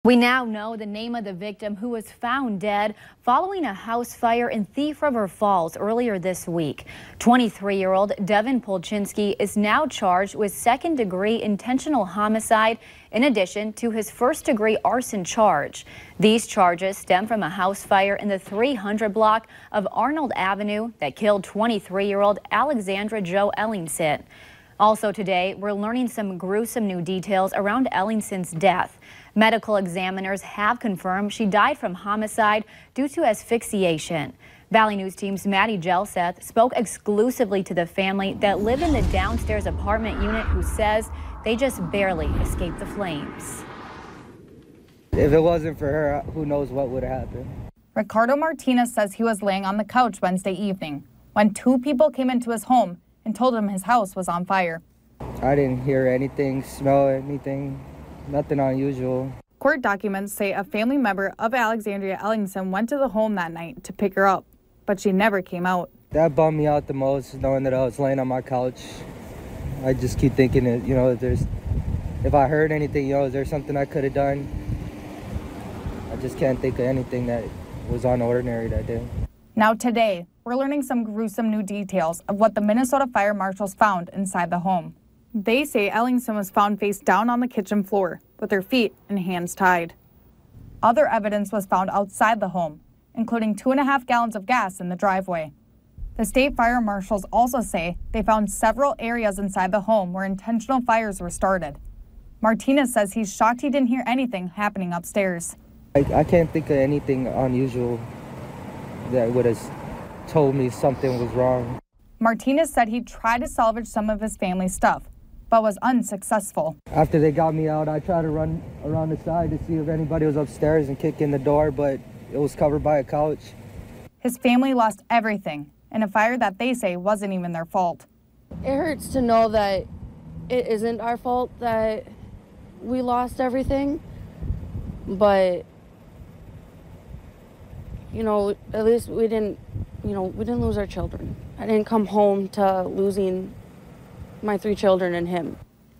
We now know the name of the victim who was found dead following a house fire in Thief River Falls earlier this week. 23-year-old Devin Polchinski is now charged with second-degree intentional homicide in addition to his first-degree arson charge. These charges stem from a house fire in the 300 block of Arnold Avenue that killed 23-year-old Alexandra Jo Ellingson. Also today, we're learning some gruesome new details around Ellingson's death. Medical examiners have confirmed she died from homicide due to asphyxiation. Valley News Team's Maddie Gelseth spoke exclusively to the family that live in the downstairs apartment unit, who says they just barely escaped the flames. If it wasn't for her, who knows what would have happened. Ricardo Martinez says he was laying on the couch Wednesday evening when two people came into his home and told him his house was on fire. I didn't hear anything, smell anything, nothing unusual. Court documents say a family member of Alexandria Ellingson went to the home that night to pick her up, but she never came out. That bummed me out the most, knowing that I was laying on my couch. I just keep thinking that, if I heard anything, is there something I could have done? I just can't think of anything that was unordinary that day. Now today, we're learning some gruesome new details of what the Minnesota fire marshals found inside the home. They say Ellingson was found face down on the kitchen floor with her feet and hands tied. Other evidence was found outside the home, including 2.5 gallons of gas in the driveway. The state fire marshals also say they found several areas inside the home where intentional fires were started. Martinez says he's shocked he didn't hear anything happening upstairs. I can't think of anything unusual that would have told me something was wrong. Martinez said he tried to salvage some of his family's stuff, but was unsuccessful. After they got me out, I tried to run around the side to see if anybody was upstairs and kick in the door, but it was covered by a couch. His family lost everything in a fire that they say wasn't even their fault. It hurts to know that it isn't our fault that we lost everything, but at least we didn't lose our children. I didn't come home to losing my 3 children and him.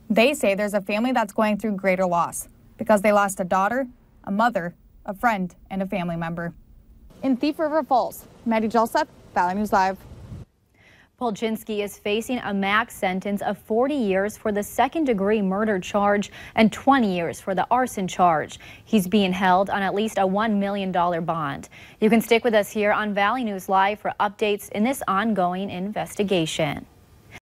They say there's a family that's going through greater loss because they lost a daughter, a mother, a friend, and a family member. In Thief River Falls, Maddie Gelseth, Valley News Live. Polchinski is facing a max sentence of 40 years for the second-degree murder charge and 20 years for the arson charge. He's being held on at least a $1 million bond. You can stick with us here on Valley News Live for updates in this ongoing investigation.